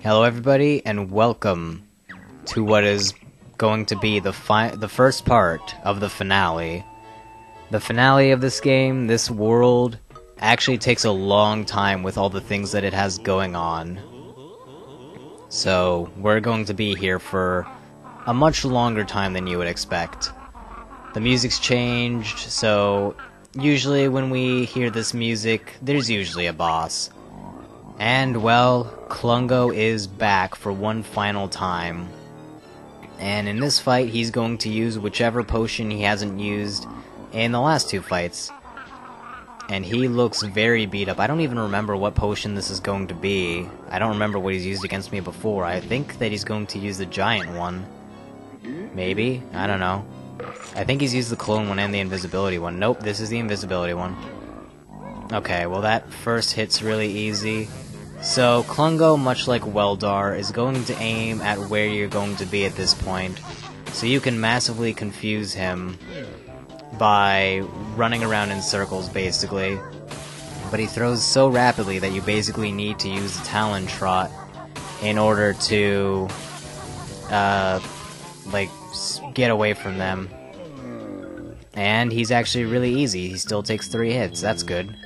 Hello everybody, and welcome to what is going to be the first part of the finale. The finale of this game, this world, actually takes a long time with all the things that it has going on. So, we're going to be here for a much longer time than you would expect. The music's changed, so usually when we hear this music, there's usually a boss. And, well, Klungo is back for one final time. And in this fight, he's going to use whichever potion he hasn't used in the last two fights. And he looks very beat up. I don't even remember what potion this is going to be. I don't remember what he's used against me before. I think that he's going to use the giant one. Maybe? I don't know. I think he's used the clone one and the invisibility one. Nope, this is the invisibility one. Okay, well that first hit's really easy. So, Klungo, much like Weldar, is going to aim at where you're going to be at this point, so you can massively confuse him by running around in circles, basically. But he throws so rapidly that you basically need to use the Talon Trot in order to, get away from them. And he's actually really easy. He still takes 3 hits. That's good.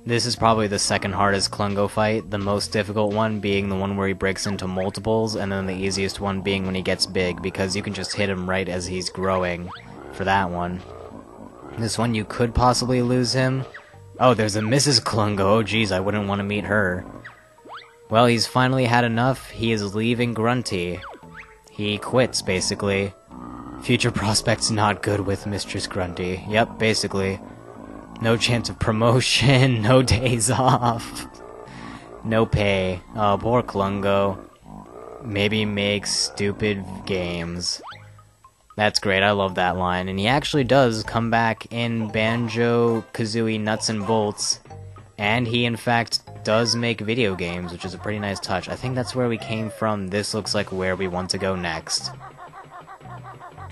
This is probably the second hardest Klungo fight, the most difficult one being the one where he breaks into multiples, and then the easiest one being when he gets big, because you can just hit him right as he's growing for that one. This one you could possibly lose him. Oh, there's a Mrs. Klungo. Oh geez, I wouldn't want to meet her. Well, he's finally had enough. He is leaving Grunty. He quits, basically. Future prospects not good with Mistress Grunty. Yep, basically. No chance of promotion, no days off, no pay. Oh, poor Klungo. Maybe makes stupid games. That's great, I love that line. And he actually does come back in Banjo, Kazooie, Nuts and Bolts. And he, in fact, does make video games, which is a pretty nice touch. I think that's where we came from. This looks like where we want to go next.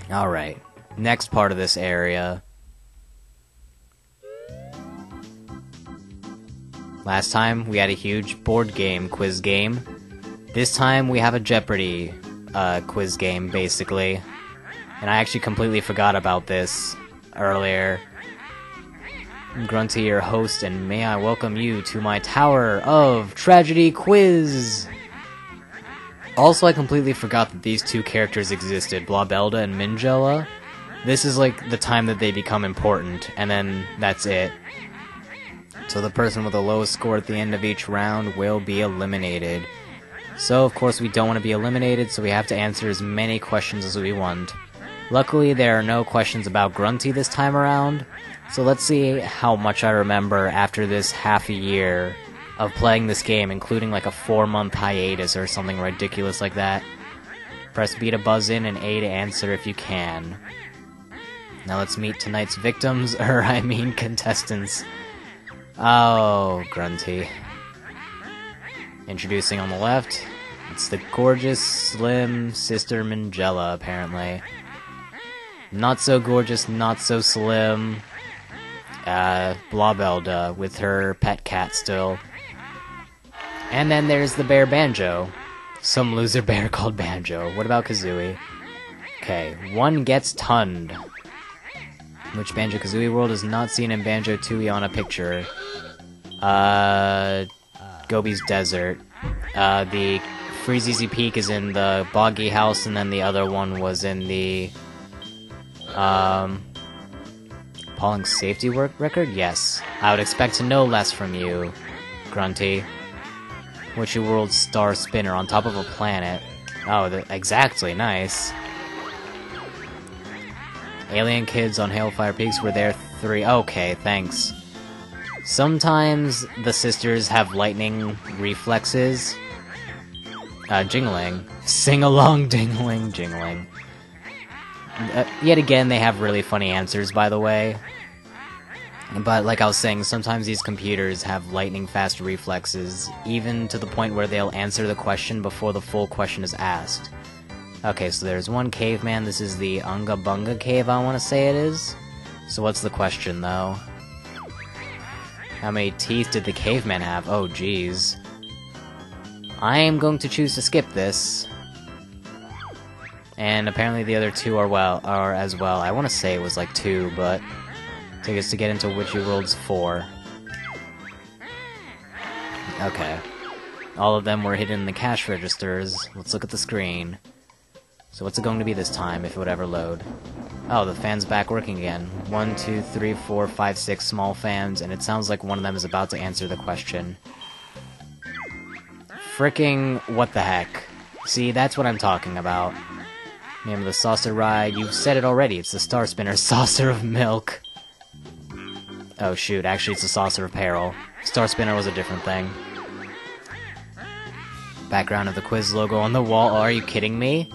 Alright, next part of this area. Last time, we had a huge board game quiz game. This time, we have a Jeopardy quiz game, basically. And I actually completely forgot about this earlier. Grunty, your host, and may I welcome you to my Tower of Tragedy quiz! Also, I completely forgot that these two characters existed, Blobelda and Mingella. This is like the time that they become important, and then that's it. So the person with the lowest score at the end of each round will be eliminated. So, of course, we don't want to be eliminated, so we have to answer as many questions as we want. Luckily, there are no questions about Grunty this time around, so let's see how much I remember after this half a year of playing this game, including like a 4-month hiatus or something ridiculous like that. Press B to buzz in and A to answer if you can. Now let's meet tonight's victims, contestants. Oh, Grunty. Introducing on the left, it's the gorgeous, slim Sister Mingella, apparently. Not so gorgeous, not so slim, Blobelda, with her pet cat still. And then there's the bear Banjo. Some loser bear called Banjo. What about Kazooie? Okay, one gets tunned. Which Banjo-Kazooie world is not seen in Banjo-Tooie on a picture? Gobi's Desert. The Freezeezy Peak is in the Boggy House, and then the other one was in the, Appalling Safety Record? Yes. I would expect to know less from you, Grunty. Which your world's star spinner on top of a planet? Oh, exactly, nice. Alien kids on Hailfire Peaks were there 3. Okay, thanks. Sometimes the sisters have lightning reflexes. Jingling. Sing along, dingling, jingling. Yet again, they have really funny answers, by the way. But like I was saying, sometimes these computers have lightning-fast reflexes, even to the point where they'll answer the question before the full question is asked. Okay, so there's one caveman. This is the Unga Bunga cave, I want to say it is. So what's the question, though? How many teeth did the caveman have? Oh, jeez. I am going to choose to skip this. And apparently the other two are as well. I want to say it was like 2, but take us to get into Witchy World's 4. Okay. All of them were hidden in the cash registers. Let's look at the screen. So what's it going to be this time, if it would ever load? Oh, the fan's back working again. 1, 2, 3, 4, 5, 6 small fans, and it sounds like one of them is about to answer the question. Fricking what the heck. See, that's what I'm talking about. Name of the saucer ride. You've said it already. It's the Star Spinner Saucer of Milk. Oh shoot, actually it's a Saucer of Peril. Star Spinner was a different thing. Background of the quiz logo on the wall. Oh, are you kidding me?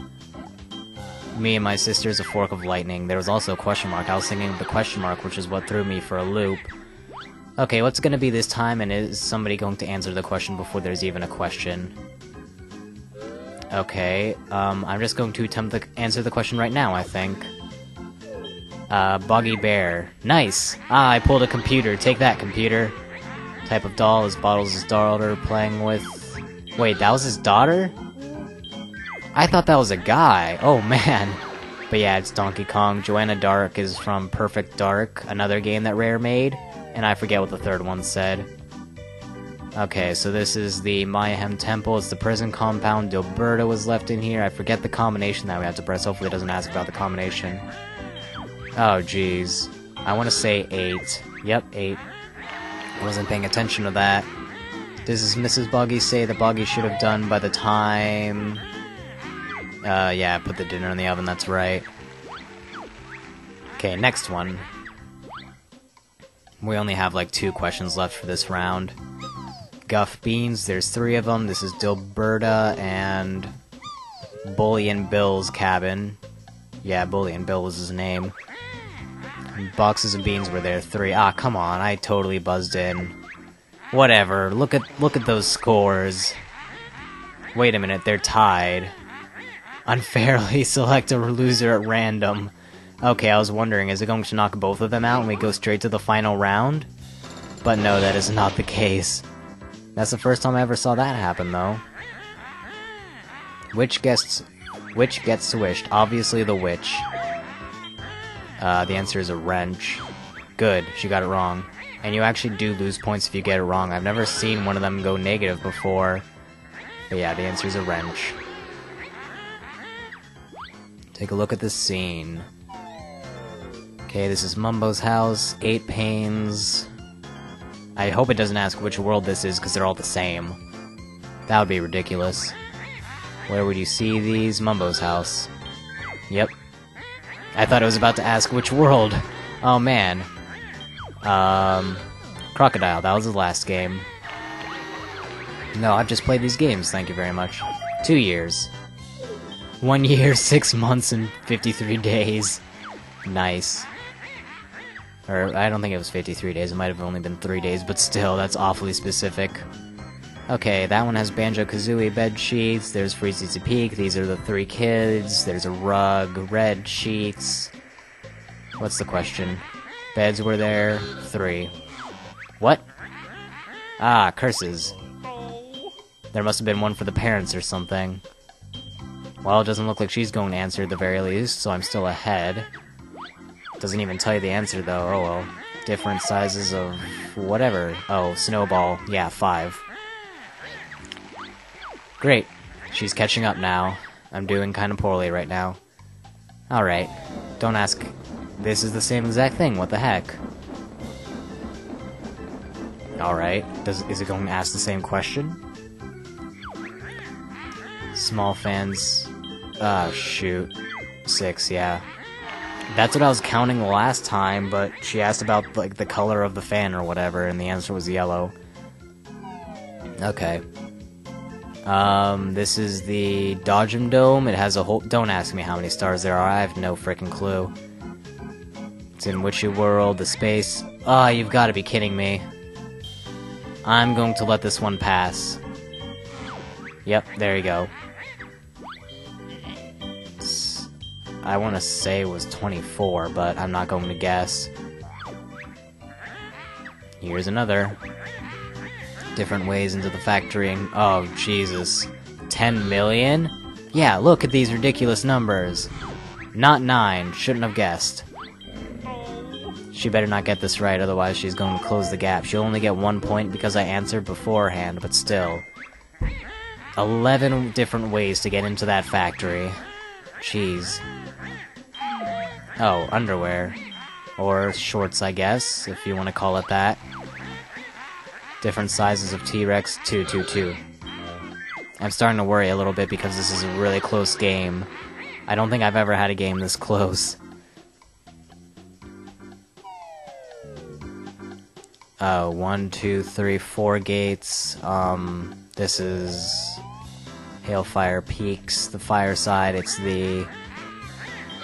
Me and my sister's a fork of lightning. There was also a question mark. I was thinking of the question mark, which is what threw me for a loop. Okay, what's gonna be this time, and is somebody going to answer the question before there's even a question? Okay, I'm just going to attempt to answer the question right now, I think. Boggy Bear. Nice! Ah, I pulled a computer. Take that, computer. Type of doll is Bottles' daughter playing with... Wait, that was his daughter? I thought that was a guy. Oh, man. But yeah, it's Donkey Kong. Joanna Dark is from Perfect Dark, another game that Rare made. And I forget what the third one said. Okay, so this is the Mayhem Temple. It's the prison compound. Dilberta was left in here. I forget the combination that we have to press. Hopefully it doesn't ask about the combination. Oh, jeez. I want to say 8. Yep, 8. I wasn't paying attention to that. Does Mrs. Boggy say that Boggy should have done by the time... yeah, put the dinner in the oven, that's right. Okay, next one. We only have like 2 questions left for this round. Guff Beans, there's 3 of them. This is Dilberta and Bully and Bill's cabin. Yeah, Bully and Bill was his name. And boxes of beans were there, 3. Ah, come on, I totally buzzed in. Whatever, look at those scores. Wait a minute, they're tied. Unfairly select a loser at random. Okay, I was wondering, is it going to knock both of them out and we go straight to the final round? But no, that is not the case. That's the first time I ever saw that happen, though. Which gets swished? Obviously the witch. The answer is a wrench. Good, she got it wrong. And you actually do lose points if you get it wrong. I've never seen one of them go negative before. But yeah, the answer is a wrench. Take a look at this scene. Okay, this is Mumbo's house, 8 panes. I hope it doesn't ask which world this is, because they're all the same. That would be ridiculous. Where would you see these? Mumbo's house. Yep. I thought it was about to ask which world. Oh, man. Crocodile, that was the last game. No, I've just played these games, thank you very much. 2 years. 1 year, 6 months, and 53 days. Nice. Or, I don't think it was 53 days, it might have only been 3 days, but still, that's awfully specific. Okay, that one has Banjo-Kazooie bed sheets, there's Freezy to Peek, these are the 3 kids, there's a rug, red sheets... What's the question? Beds were there, 3. What? Ah, curses. There must have been one for the parents or something. Well, it doesn't look like she's going to answer at the very least, so I'm still ahead. Doesn't even tell you the answer, though. Oh well. Different sizes of... whatever. Oh, snowball. Yeah, 5. Great. She's catching up now. I'm doing kinda poorly right now. Alright. Don't ask... This is the same exact thing, what the heck? Alright. Is it going to ask the same question? Small fans... Oh, shoot. 6, yeah. That's what I was counting the last time, but she asked about, like, the color of the fan or whatever, and the answer was yellow. Okay. This is the Dodgem Dome. It has a whole... Don't ask me how many stars there are, I have no frickin' clue. It's in Witchy World, the space... Ah, you've gotta be kidding me. I'm going to let this one pass. Yep, there you go. I want to say it was 24, but I'm not going to guess. Here's another. Different ways into the factory and... oh, Jesus. 10 million? Yeah, look at these ridiculous numbers. Not 9. Shouldn't have guessed. She better not get this right, otherwise she's going to close the gap. She'll only get 1 point because I answered beforehand, but still. 11 different ways to get into that factory. Jeez. Oh, underwear. Or shorts, I guess, if you want to call it that. Different sizes of T-Rex, 2. I'm starting to worry a little bit because this is a really close game. I don't think I've ever had a game this close. 1, 2, 3, 4 gates. This is Hailfire Peaks, the fire side. It's the...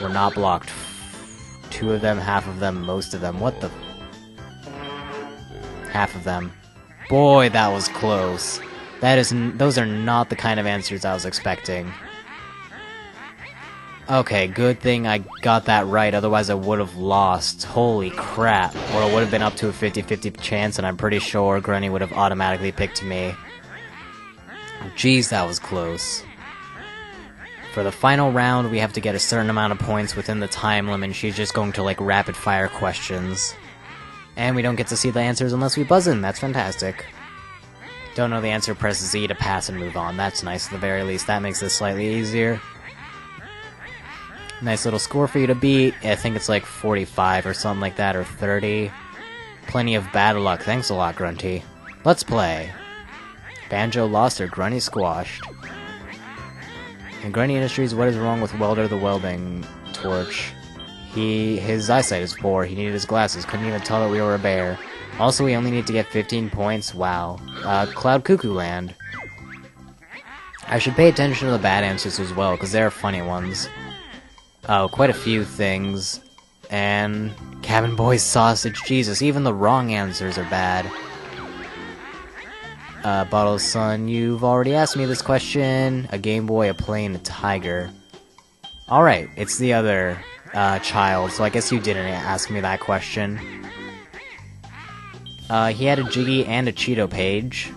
we're not blocked. 2 of them, half of them, most of them. What the... half of them. Boy, that was close. Those are not the kind of answers I was expecting. Okay, good thing I got that right, otherwise I would have lost. Holy crap. Or it would have been up to a 50-50 chance, and I'm pretty sure Grunny would have automatically picked me. Jeez, that was close. For the final round, we have to get a certain amount of points within the time limit, and she's just going to, like, rapid-fire questions. And we don't get to see the answers unless we buzz in. That's fantastic. Don't know the answer, press Z to pass and move on. That's nice at the very least. That makes this slightly easier. Nice little score for you to beat. I think it's like 45 or something like that, or 30. Plenty of bad luck. Thanks a lot, Grunty. Let's play. Banjo lost or Grunny squashed. In Grunny Industries, what is wrong with Welder the welding torch? His eyesight is poor. He needed his glasses. Couldn't even tell that we were a bear. Also, we only need to get 15 points. Wow. Cloud Cuckoo Land. I should pay attention to the bad answers as well, because they're funny ones. Oh, quite a few things. And... Cabin Boy Sausage. Jesus, even the wrong answers are bad. Bottle of Sun, you've already asked me this question. A Game Boy, a plane, a tiger. Alright, it's the other child, so I guess you didn't ask me that question. He had a Jiggy and a Cheeto page.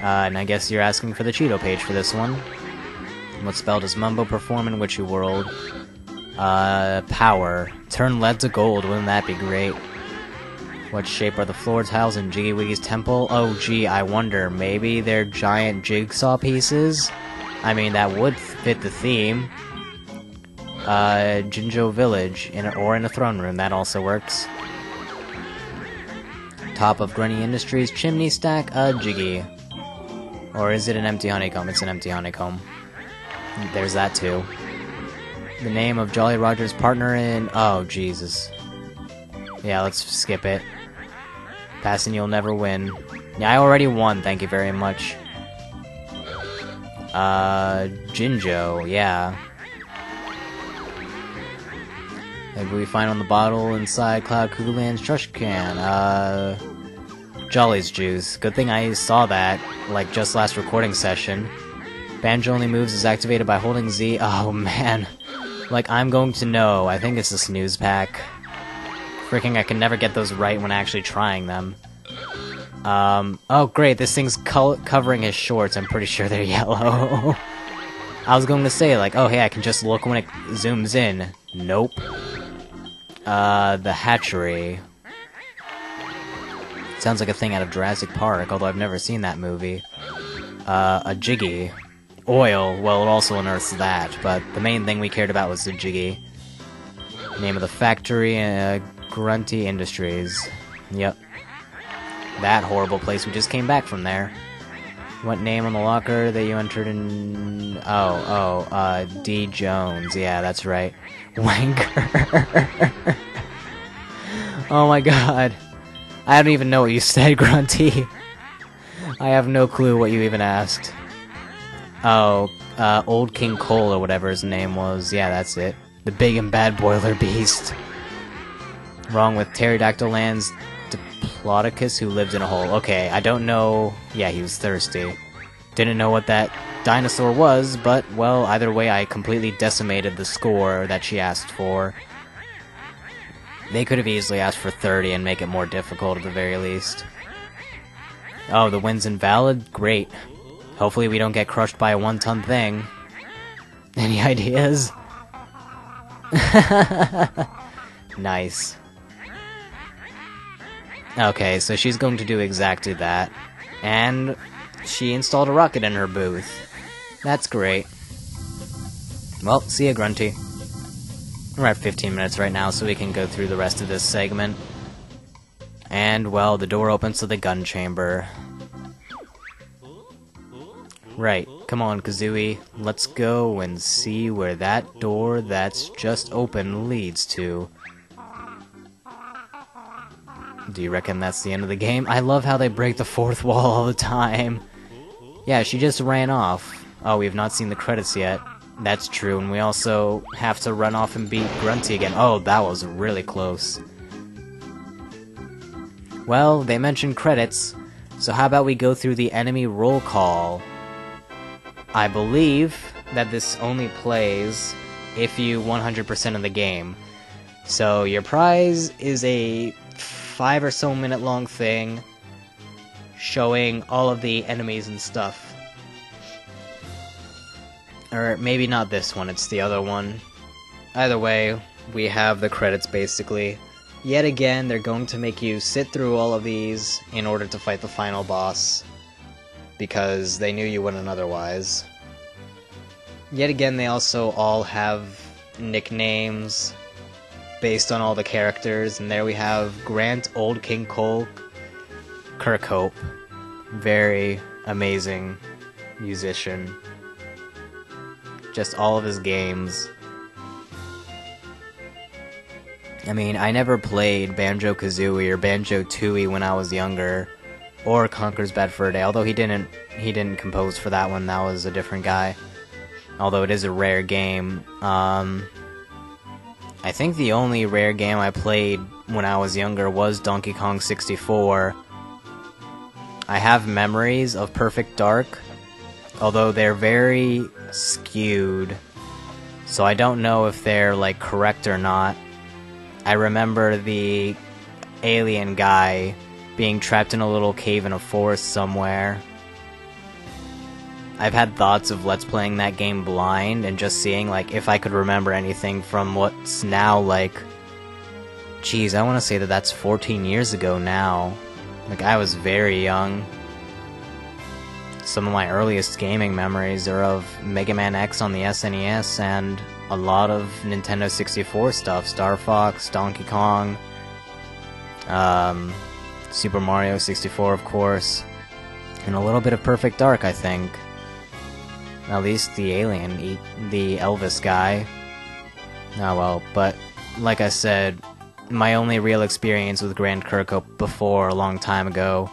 And I guess you're asking for the Cheeto page for this one. What spell does Mumbo perform in Witchy World? Power. Turn lead to gold, wouldn't that be great? What shape are the floor tiles in Jiggy Wiggy's temple? Oh gee, I wonder, maybe they're giant jigsaw pieces? I mean, that would fit the theme. Jinjo Village, or in a throne room, that also works. Top of Grunny Industries, chimney stack, Jiggy. Or is it an empty honeycomb? It's an empty honeycomb. There's that too. The name of Jolly Roger's partner in... oh, Jesus. Yeah, let's skip it. Passing you'll never win. Yeah, I already won, thank you very much. Jinjo, yeah. Maybe we find on the bottle inside Cloud Cuckoo Land's trash can. Jolly's juice. Good thing I saw that, like, just last recording session. Banjo only moves is activated by holding Z. Oh, man. Like, I'm going to know. I think it's the snooze pack. Freaking, I can never get those right when actually trying them. Oh, great, this thing's covering his shorts. I'm pretty sure they're yellow. I was going to say, like, oh, hey, I can just look when it zooms in. Nope. The hatchery. Sounds like a thing out of Jurassic Park, although I've never seen that movie. A Jiggy. Oil, well, it also unearths that, but the main thing we cared about was the Jiggy. Name of the factory, Grunty Industries. Yep. That horrible place, we just came back from there. What name on the locker that you entered in... D. Jones. Yeah, that's right. Wanker. Oh my god. I don't even know what you said, Grunty. I have no clue what you even asked. Oh, Old King Cole or whatever his name was. Yeah, that's it. The big and bad boiler beast. Wrong with Pterodactyl Land's Diplodocus who lived in a hole. Okay, I don't know... yeah, he was thirsty. Didn't know what that dinosaur was, but, well, either way I completely decimated the score that she asked for. They could have easily asked for 30 and make it more difficult at the very least. Oh, the win's invalid? Great. Hopefully we don't get crushed by a 1-ton thing. Any ideas? Nice. Okay, so she's going to do exactly that. And she installed a rocket in her booth. That's great. Well, see ya, Grunty. We're at 15 minutes right now, so we can go through the rest of this segment. And, well, the door opens to the gun chamber. Right, come on, Kazooie. Let's go and see where that door that's just open leads to. Do you reckon that's the end of the game? I love how they break the fourth wall all the time. Yeah, she just ran off. Oh, we have not seen the credits yet. That's true, and we also have to run off and beat Grunty again. Oh, that was really close. Well, they mentioned credits, so how about we go through the enemy roll call? I believe that this only plays if you 100% of the game. So your prize is a 5 or so minute long thing showing all of the enemies and stuff. Or maybe not this one, it's the other one. Either way, we have the credits basically. Yet again, they're going to make you sit through all of these in order to fight the final boss, because they knew you wouldn't otherwise. Yet again, they also all have nicknames based on all the characters, and there we have Grant Old King Cole Kirkhope. Very amazing musician. Just all of his games. I mean, I never played Banjo-Kazooie or Banjo-Tooie when I was younger, or Conker's Bad Fur Day, although he didn't compose for that one. That was a different guy. Although it is a rare game. I think the only rare game I played when I was younger was Donkey Kong 64. I have memories of Perfect Dark, although they're very skewed, so I don't know if they're like correct or not. I remember the alien guy being trapped in a little cave in a forest somewhere. I've had thoughts of let's playing that game blind and just seeing like if I could remember anything from what's now like, geez, I want to say that that's 14 years ago now. Like, I was very young. Some of my earliest gaming memories are of Mega Man X on the SNES and a lot of Nintendo 64 stuff. Star Fox, Donkey Kong, Super Mario 64, of course, and a little bit of Perfect Dark, I think. At least the alien, the Elvis guy. Oh well, but like I said, my only real experience with Grant Kirkhope before, a long time ago,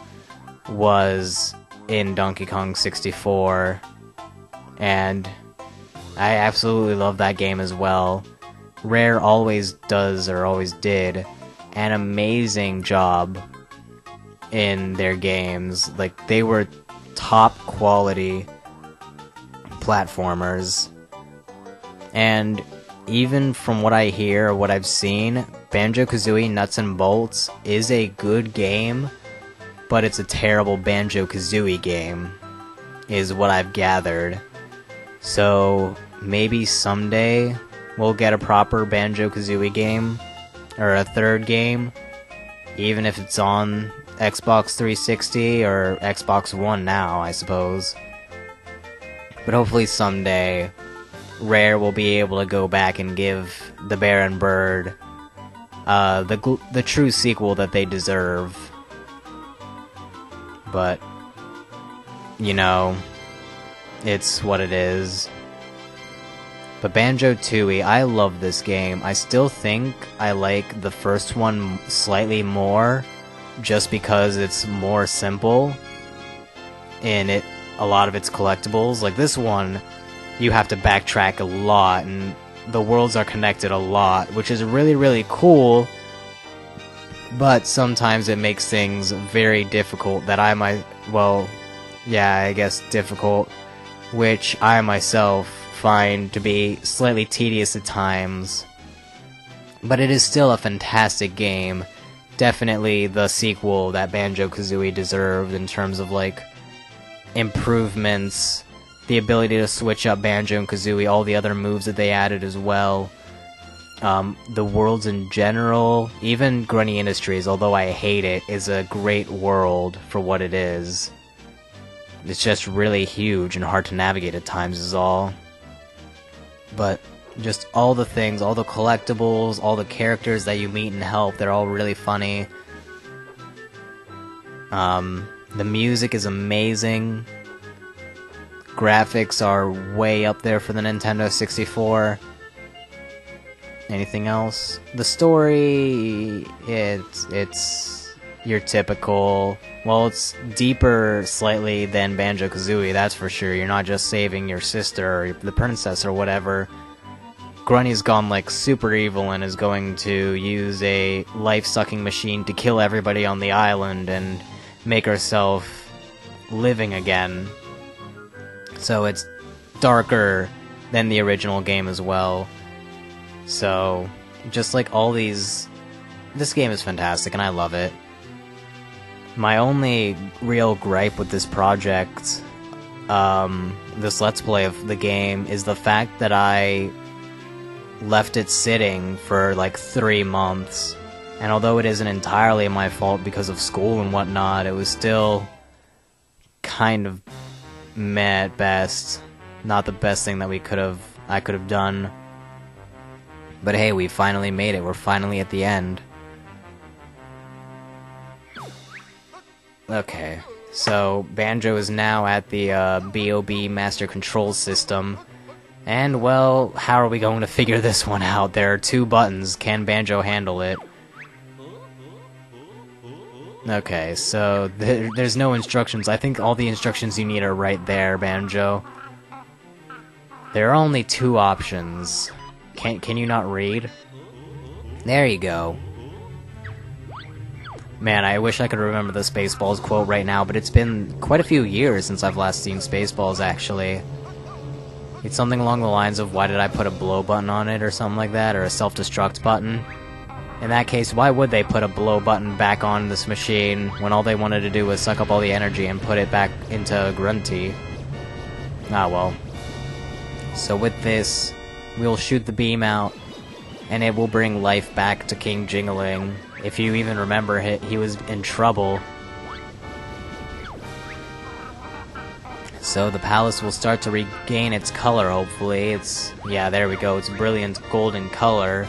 was in Donkey Kong 64, and I absolutely love that game as well. Rare always does, or always did, an amazing job in their games. Like, they were top quality platformers, and even from what I hear, or what I've seen, Banjo-Kazooie Nuts and Bolts is a good game, but it's a terrible Banjo-Kazooie game, is what I've gathered. So maybe someday we'll get a proper Banjo-Kazooie game, or a third game, even if it's on Xbox 360 or Xbox One now, I suppose. But hopefully someday Rare will be able to go back and give the Bear and Bird the true sequel that they deserve. But, you know, it's what it is. But Banjo-Tooie, I love this game. I still think I like the first one slightly more, just because it's more simple in a lot of its collectibles. Like this one, you have to backtrack a lot, and the worlds are connected a lot, which is really, really cool, but sometimes it makes things very difficult that difficult, which I myself find to be slightly tedious at times. But it is still a fantastic game. Definitely the sequel that Banjo-Kazooie deserved in terms of, like, improvements, the ability to switch up Banjo and Kazooie, all the other moves that they added as well. The worlds in general, even Grunty Industries, although I hate it, is a great world for what it is. It's just really huge and hard to navigate at times is all. But just all the things, all the collectibles, all the characters that you meet and help, they're all really funny. The music is amazing. Graphics are way up there for the Nintendo 64. Anything else? The story, it's your typical... Well, it's deeper slightly than Banjo-Kazooie, that's for sure. You're not just saving your sister or the princess or whatever. Grunty's gone, like, super evil and is going to use a life-sucking machine to kill everybody on the island and make herself living again. So it's darker than the original game as well. So, just like all these... This game is fantastic and I love it. My only real gripe with this project, this Let's Play of the game, is the fact that I left it sitting for like 3 months. And although it isn't entirely my fault because of school and whatnot, it was still kind of meh at best. Not the best thing that I could have done. But hey, we finally made it. We're finally at the end. Okay, so Banjo is now at the B.O.B. Master Control System. And, well, how are we going to figure this one out? There are 2 buttons. Can Banjo handle it? Okay, so there's no instructions. I think all the instructions you need are right there, Banjo. There are only 2 options. Can you not read? There you go. Man, I wish I could remember the Spaceballs quote right now, but it's been quite a few years since I've last seen Spaceballs, actually. It's something along the lines of, why did I put a blow button on it, or something like that, or a self-destruct button. In that case, why would they put a blow button back on this machine, when all they wanted to do was suck up all the energy and put it back into Grunty? Ah, well. So with this, we'll shoot the beam out, and it will bring life back to King Jingling. If you even remember, he was in trouble. So the palace will start to regain its color, hopefully. Yeah, there we go, it's brilliant golden color.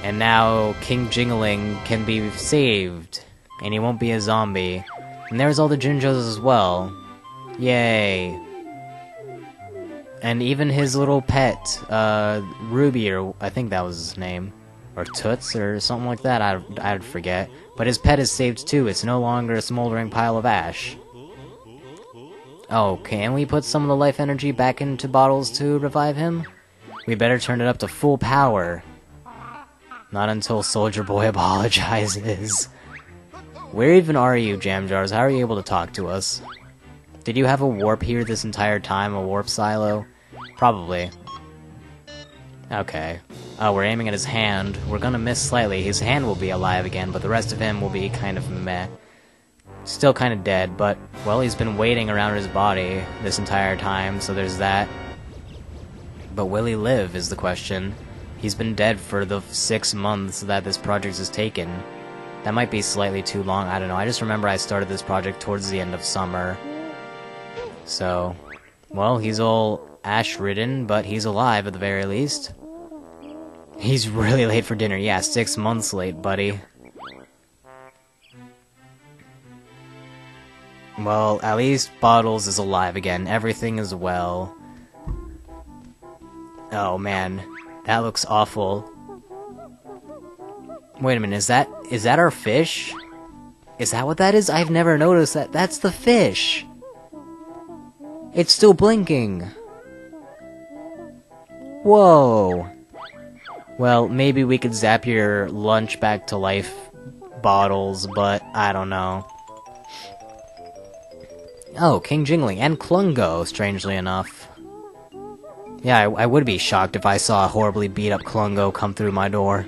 And now King Jingling can be saved, and he won't be a zombie. And there's all the Jinjos as well. Yay. And even his little pet, Ruby, or I think that was his name. Or Toots, or something like that, I'd forget. But his pet is saved too, it's no longer a smoldering pile of ash. Oh, can we put some of the life energy back into bottles to revive him? We better turn it up to full power. Not until Soldier Boy apologizes. Where even are you, Jam Jars? How are you able to talk to us? Did you have a warp here this entire time, a warp silo? Probably. Okay. Oh, we're aiming at his hand. We're gonna miss slightly. His hand will be alive again, but the rest of him will be kind of meh. Still kind of dead, but, well, he's been waiting around his body this entire time, so there's that. But will he live, is the question. He's been dead for the 6 months that this project has taken. That might be slightly too long, I don't know. I just remember I started this project towards the end of summer. So, well, he's all ash-ridden, but he's alive at the very least. He's really late for dinner. Yeah, 6 months late, buddy. Well, at least Bottles is alive again. Everything is well. Oh, man. That looks awful. Wait a minute, is that our fish? Is that what that is? I've never noticed that. That's the fish! It's still blinking! Whoa! Well, maybe we could zap your lunch back to life, Bottles, but I don't know. Oh, King Jingling and Klungo, strangely enough. Yeah, I would be shocked if I saw a horribly beat-up Klungo come through my door.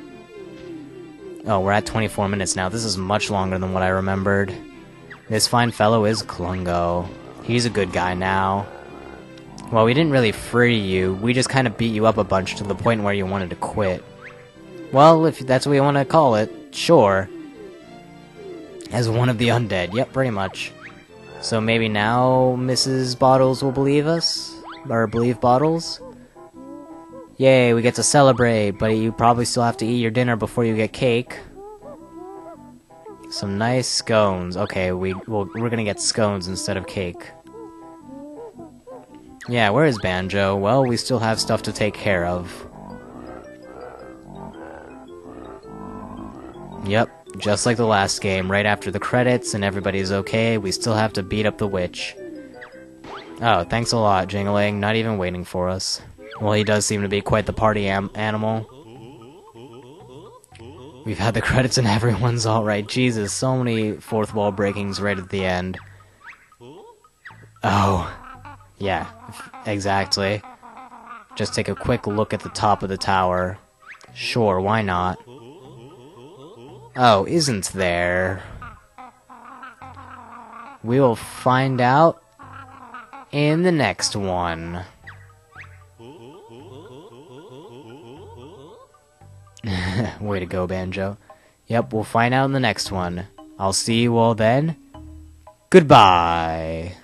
Oh, we're at 24 minutes now. This is much longer than what I remembered. This fine fellow is Klungo. He's a good guy now. Well, we didn't really free you. We just kind of beat you up a bunch to the point where you wanted to quit. Well, if that's what you want to call it, sure. As one of the undead. Yep, pretty much. So maybe now Mrs. Bottles will believe us? Or believe Bottles? Yay, we get to celebrate, but you probably still have to eat your dinner before you get cake. Some nice scones. Okay, we're gonna get scones instead of cake. Yeah, where is Banjo? Well, we still have stuff to take care of. Yep, just like the last game, right after the credits and everybody's okay, we still have to beat up the witch. Oh, thanks a lot, Jingling, not even waiting for us. Well, he does seem to be quite the party animal. We've had the credits and everyone's alright. Jesus, so many fourth wall breakings right at the end. Oh. Yeah, exactly. Just take a quick look at the top of the tower. Sure, why not? Oh, isn't there? We will find out in the next one. Way to go, Banjo. Yep, we'll find out in the next one. I'll see you all then. Goodbye.